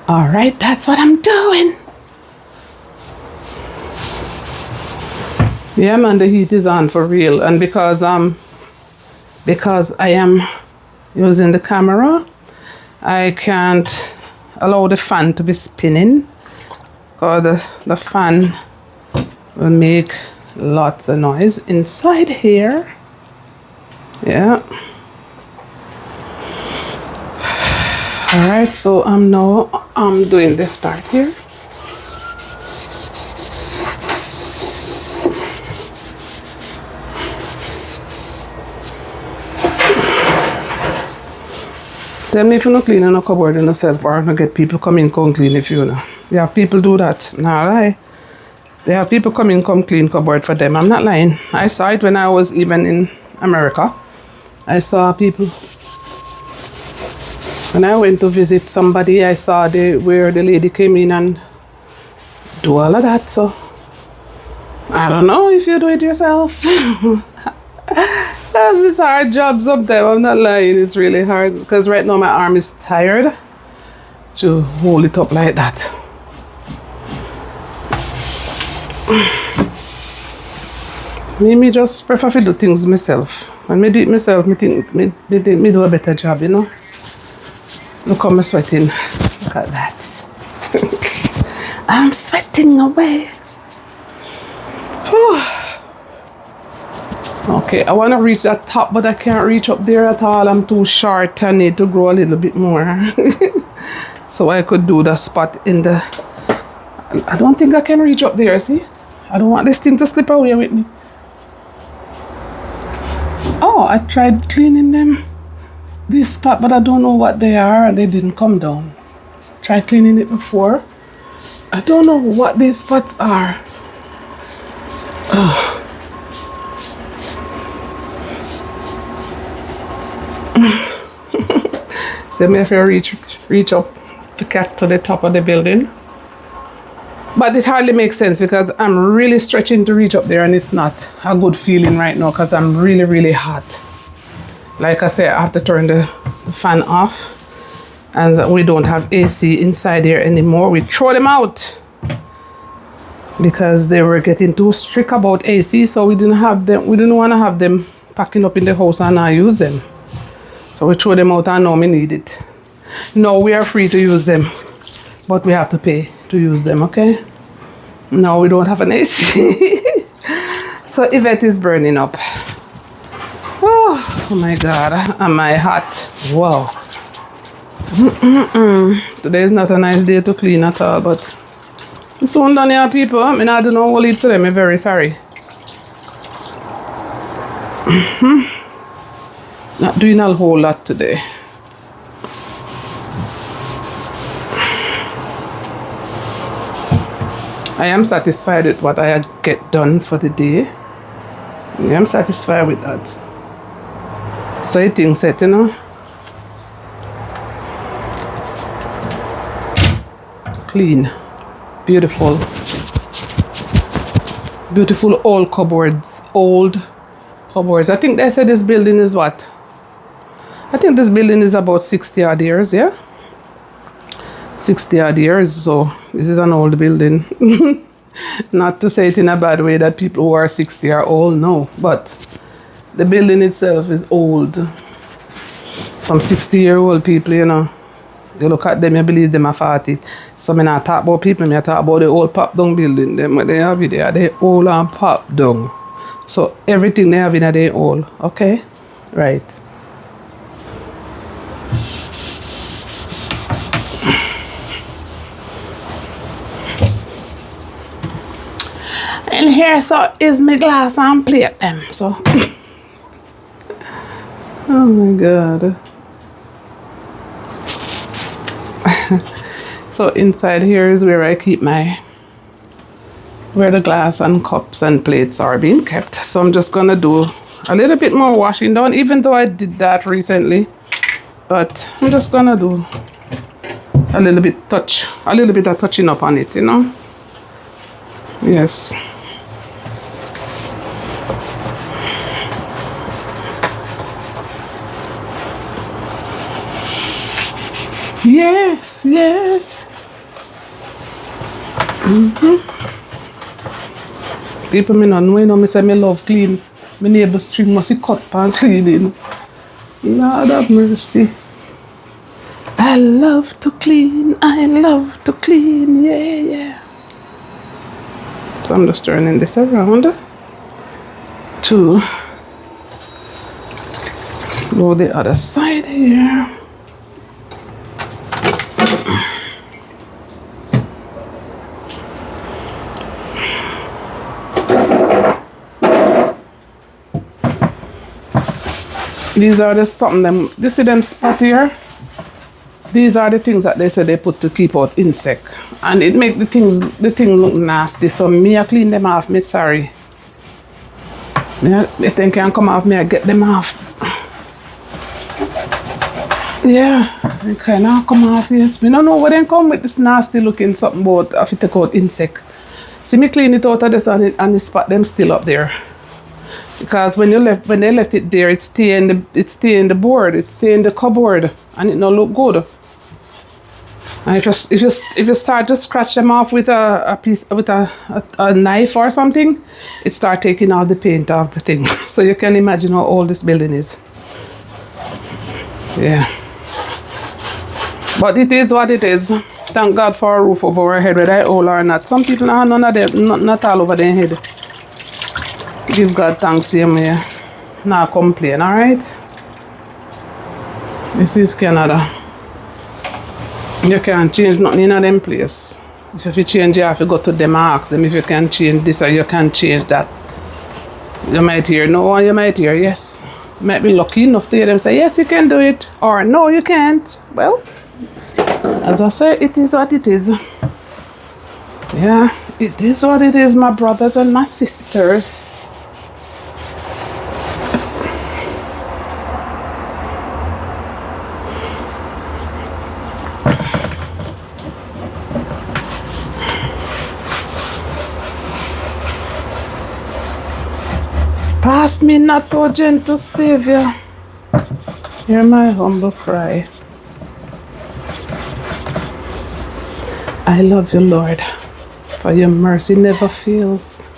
All right, that's what I'm doing. Yeah, man, the heat is on for real. And because I am using the camera, I can't allow the fan to be spinning, because the fan will make lots of noise inside here. Yeah. All right, so I'm doing this part here. Tell me if you not clean on a cupboard in yourself or not get people come in come clean if you know. Yeah, people do that. Nah, lie. They have people come clean cupboard for them. I'm not lying. I saw it when I was even in America. I saw people. When I went to visit somebody, I saw where the lady came in and do all of that. So I don't know if you do it yourself. That's this hard job sometimes. I'm not lying. It's really hard because right now my arm is tired to hold it up like that. Me just prefer to do things myself. When me do it myself, me think me do a better job, you know. Look how I'm sweating. Look at that. I'm sweating away. Okay, I want to reach that top, but I can't reach up there at all. I'm too short. I need to grow a little bit more. So I could do the spot in the... I don't think I can reach up there, see? I don't want this thing to slip away with me. Oh, I tried cleaning them. This spot, but I don't know what they are. They didn't come down. Tried cleaning it before. I don't know what these spots are. So me have to reach up to get to the top of the building. But it hardly makes sense because I'm really stretching to reach up there and it's not a good feeling right now because I'm really, really hot. Like I said, I have to turn the fan off and we don't have AC inside here anymore. We throw them out because they were getting too strict about AC, so we didn't want to have them packing up in the house and not use them. So we throw them out and now we need it. Now we are free to use them, but we have to pay to use them, okay? Now we don't have an AC. So Yvette is burning up. Oh my God, am I hot? Wow. Today is not a nice day to clean at all, but it's soon done here, people. I mean, I don't know what to leave to them. I'm very sorry. Not doing a whole lot today. I am satisfied with what I get done for the day. I am satisfied with that. So it things set, you know. Clean. Beautiful. Beautiful old cupboards. Old cupboards. I think they said this building is what? I think this building is about 60 odd years, yeah? 60 odd years, so this is an old building. Not to say it in a bad way that people who are 60 are old, no, but the building itself is old. Some 60-year-old people, you know, you look at them, you believe them are 40. So I not talk about people, I talk about the old pop down building. Them what they have it there, they old and pop down. So everything they have in there, they old, okay? Right. And here so is my glass and plate them. So oh my God. So inside here is where I keep where the glass and cups and plates are being kept. So I'm just gonna do a little bit more washing down, even though I did that recently. But I'm just gonna do a little bit of touching up on it, you know. Yes. Yes, yes. People me not know, you know, me say me love clean. My neighbor's string must be cut and cleaning. Lord have mercy. I love to clean, yeah, yeah. So I'm just turning this around to go the other side here. These are the something them. You see them spot here? These are the things that they say they put to keep out insect. And it make the thing look nasty. So me I clean them off, me sorry. If they can come off me, I get them off. Yeah, they kind of come off, yes. Me don't know where they come with this nasty looking something about if you take out insect. See me clean it out of this and the spot them still up there. Because when they left it there, it stay in the board, it stay in the cupboard, and it don't look good. And if you start to scratch them off with a knife or something, it start taking all the paint off the thing. So you can imagine how old this building is. Yeah. But it is what it is. Thank God for a roof over our head, whether I old or not. Some people have none of them, not all over their head. Give God thanks same way. Not complain, alright? This is Canada. You can't change nothing in them place. If you change, you have to go to them and ask them if you can change this or you can change that. You might hear no, or you might hear yes. You might be lucky enough to hear them say, yes, you can do it, or no, you can't. Well, as I say, it is what it is. Yeah, it is what it is, my brothers and my sisters. Pass me not, O gentle Savior. Hear my humble cry. I love you, Lord, for your mercy never fails.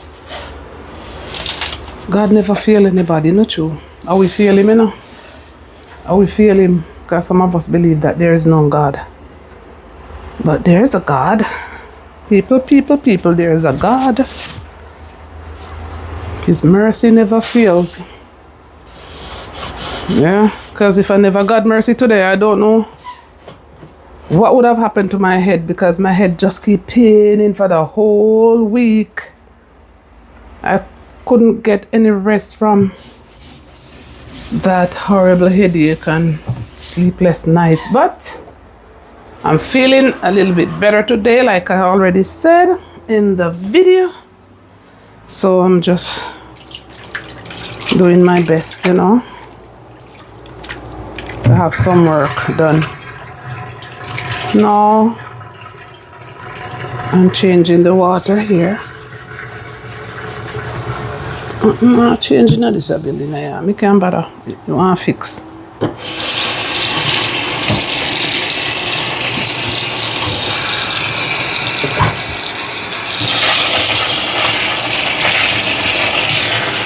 God never fail anybody, not true. How we feel him, you know? How we feel him, because some of us believe that there is no God. But there is a God. People, there is a God. His mercy never fails. Yeah, because if I never got mercy today, I don't know what would have happened to my head, because my head just keep paining for the whole week. I couldn't get any rest from that horrible headache and sleepless nights. But I'm feeling a little bit better today, like I already said in the video. So I'm just doing my best, you know, to have some work done. Now I'm changing the water here. I'm not changing this building here. I can't bother. You want to fix.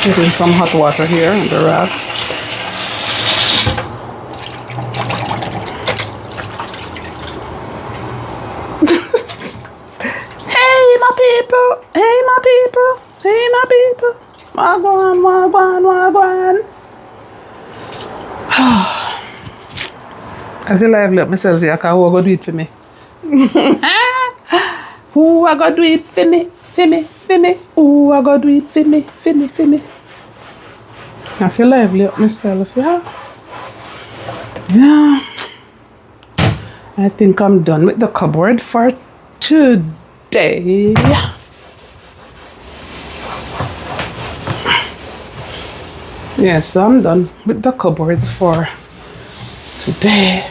Putting some hot water here in the rag. Hey my people, hey my people, hey my people. Wagwan, wagwan, wagwan. I feel like I've let myself here, because who are going to do it for me? Who are going to do it for me? For me, for me. Who are going to do it for me? For me, for me. I feel lively up myself, yeah. Yeah. I think I'm done with the cupboard for today. Yes, I'm done with the cupboards for today.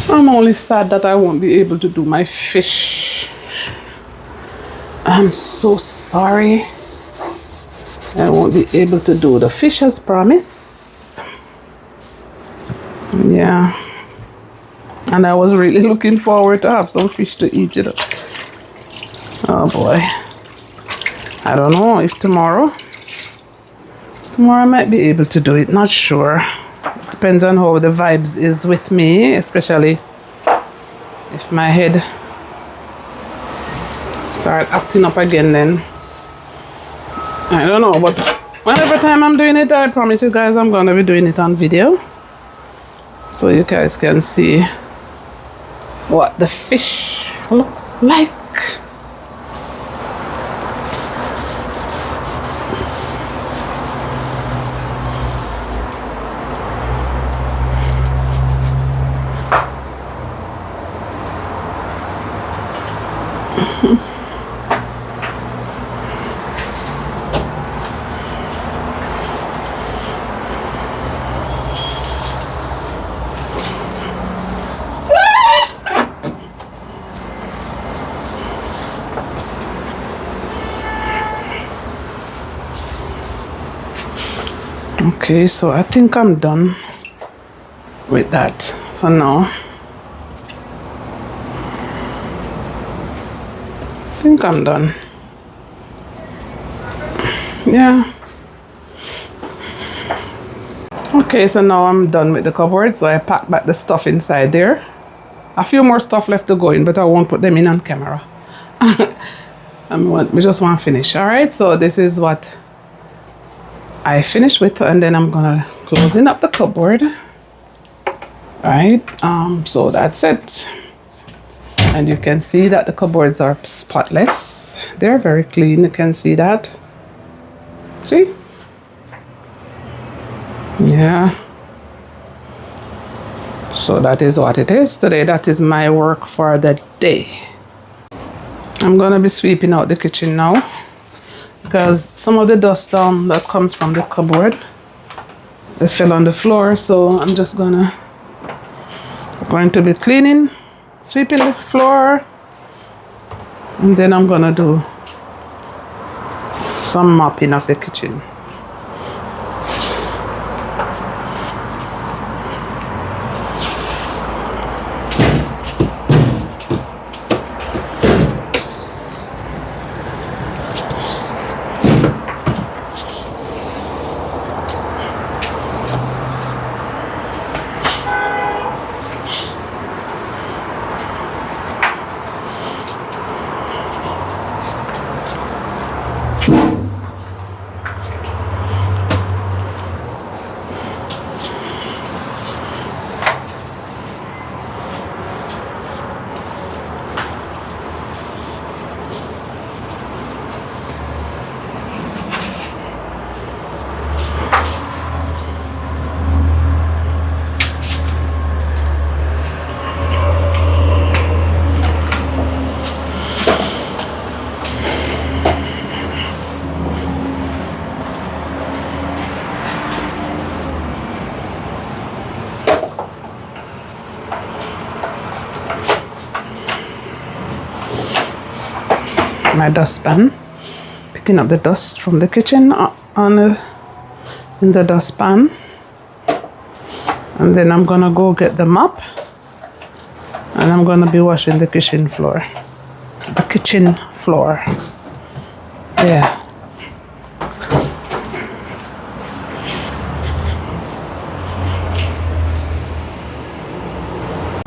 I'm only sad that I won't be able to do my fish. I'm so sorry. I won't be able to do the fish as promised. Yeah. And I was really looking forward to have some fish to eat, you know. Oh boy. I don't know if tomorrow I might be able to do it, not sure. Depends on how the vibes is with me, especially if my head start acting up again, then I don't know. But whenever time I'm doing it, I promise you guys I'm gonna be doing it on video, so you guys can see what the fish looks like. Okay, so I think I'm done with that for now. I think I'm done. Yeah. Okay, so now I'm done with the cupboard, so I packed back the stuff inside there. A few more stuff left to go in, but I won't put them in on camera. We just want to finish. All right, so this is what I finished with, and then I'm gonna closing up the cupboard. All right, so that's it. And you can see that the cupboards are spotless. They're very clean, you can see that. See? Yeah. So that is what it is today. That is my work for the day. I'm gonna be sweeping out the kitchen now because some of the dust that comes from the cupboard, they fell on the floor. So I'm just going to be cleaning, sweeping the floor, and then I'm gonna do some mopping of the kitchen. My dustpan, picking up the dust from the kitchen in the dustpan, and then I'm gonna go get the mop, and I'm gonna be washing the kitchen floor. The kitchen floor. Yeah.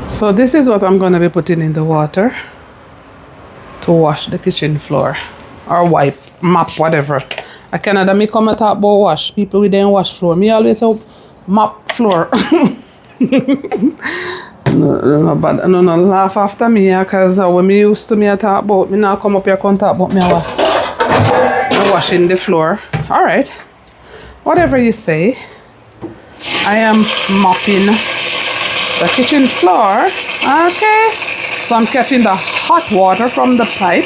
So this is what I'm gonna be putting in the water to wash the kitchen floor, or wipe, mop, whatever. I Canada, me come and talk about wash. People we didn't wash floor. Me always say mop floor. no, but no, laugh after me, because when me used to me I talk about, me now come up here and talk about me washing the floor. All right, whatever you say. I am mopping the kitchen floor. Okay. So I'm catching the hot water from the pipe.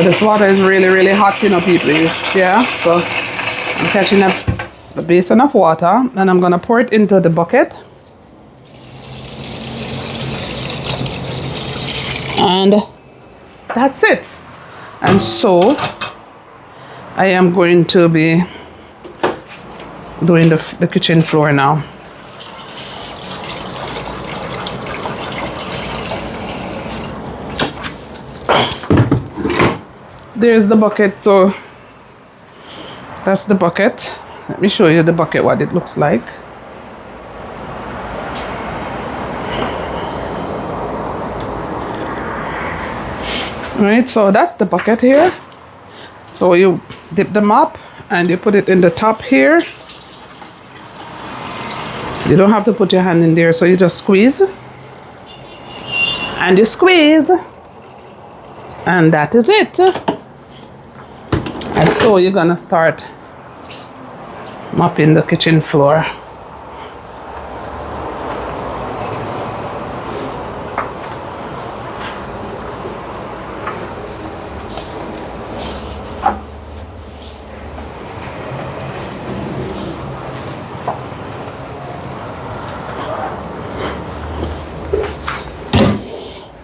This water is really, really hot, you know, people. Yeah, so I'm catching the basin of water, and I'm gonna pour it into the bucket. And that's it. And so I am going to be doing the kitchen floor now. There's the bucket, so that's the bucket. Let me show you the bucket, what it looks like. Right, so that's the bucket here. So you dip the mop and you put it in the top here. You don't have to put your hand in there, so you just squeeze. And you squeeze. And that is it. And so you're gonna start mopping the kitchen floor.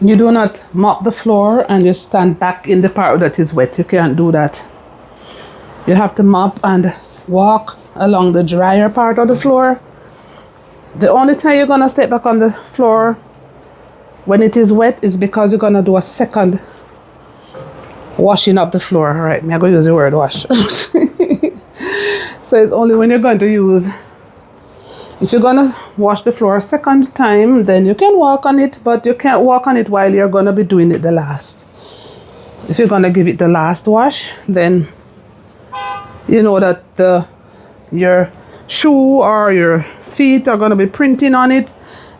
You do not mop the floor and just stand back in the part that is wet. You can't do that. You have to mop and walk along the drier part of the floor. The only time you're gonna step back on the floor when it is wet is because you're gonna do a second washing of the floor. All right, I'm gonna use the word wash. So it's only when you're going to use, if you're gonna wash the floor a second time, then you can walk on it, but you can't walk on it while you're gonna be doing it the last. If you're gonna give it the last wash, then you know that your shoe or your feet are gonna be printing on it,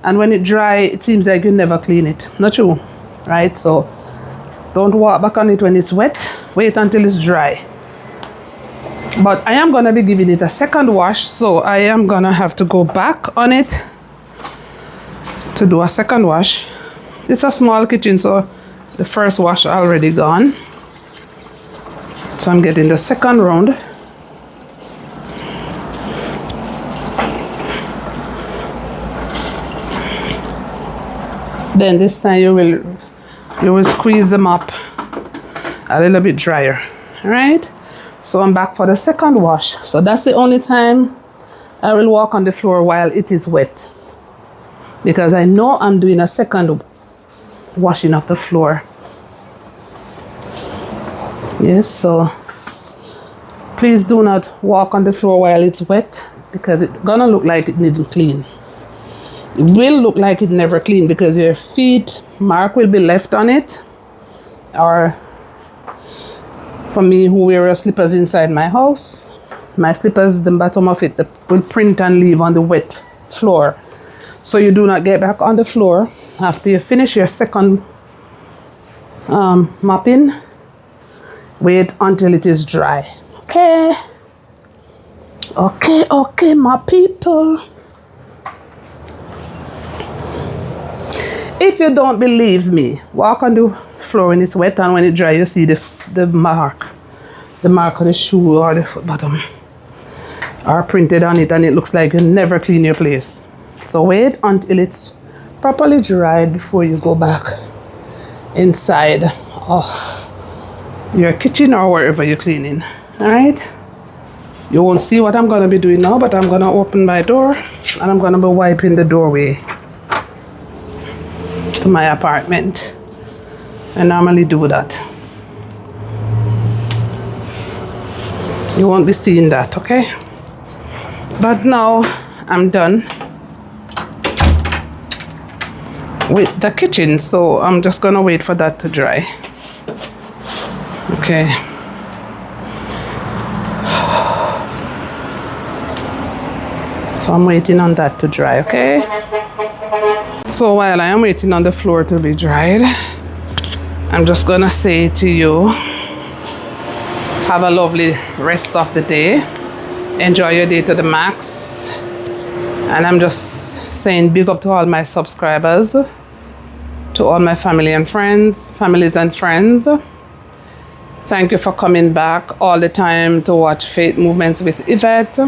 and when it dry, it seems like you never clean it. Not true, right? So don't walk back on it when it's wet. Wait until it's dry. But I am gonna be giving it a second wash, so I am gonna have to go back on it to do a second wash. It's a small kitchen, so the first wash already gone. So I'm getting the second round. Then this time you will squeeze them up a little bit drier. All right? So I'm back for the second wash. So that's the only time I will walk on the floor while it is wet, because I know I'm doing a second washing of the floor. Yes, so please do not walk on the floor while it's wet, because it's gonna look like it needs clean. It will look like it never cleaned because your feet mark will be left on it. Or for me, who wear slippers inside my house, my slippers, the bottom of it will print and leave on the wet floor. So you do not get back on the floor after you finish your second mopping. Wait until it is dry. Okay? Okay, my people. If you don't believe me, walk on the floor when it's wet, and when it dry, you see the mark of the shoe or the foot bottom are printed on it, and it looks like you never clean your place. So wait until it's properly dried before you go back inside of your kitchen or wherever you're cleaning. All right? You won't see what I'm gonna be doing now, but I'm gonna open my door and I'm gonna be wiping the doorway to my apartment. I normally do that. You won't be seeing that, okay? But now I'm done with the kitchen, so I'm just gonna wait for that to dry. Okay. So I'm waiting on that to dry, okay? So while I am waiting on the floor to be dried, I'm just gonna say to you, have a lovely rest of the day. Enjoy your day to the max. And I'm just saying big up to all my subscribers, to all my families and friends. Thank you for coming back all the time to watch Faith Movements with Yvette.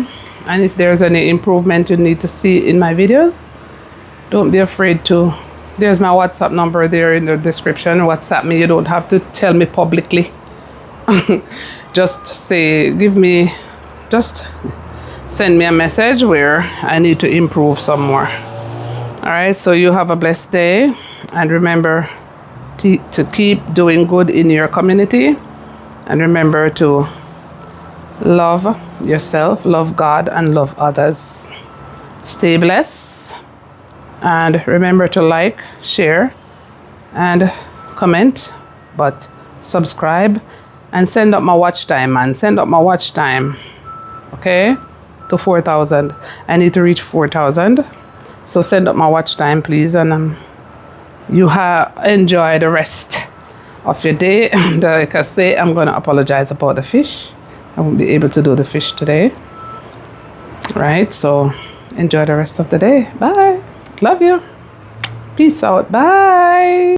And if there's any improvement you need to see in my videos, don't be afraid to. There's my WhatsApp number there in the description. WhatsApp me. You don't have to tell me publicly. Just send me a message where I need to improve some more. All right, so you have a blessed day, and remember to keep doing good in your community, and remember to love yourself, love God, and love others. Stay blessed, and remember to like, share, and comment, but subscribe, and send up my watch time, man. Send up my watch time, okay, to 4,000. I need to reach 4,000, so send up my watch time, please, and you enjoy the rest of your day. And like I say, I'm going to apologize about the fish. I won't be able to do the fish today. Right, so enjoy the rest of the day. Bye. Love you. Peace out. Bye.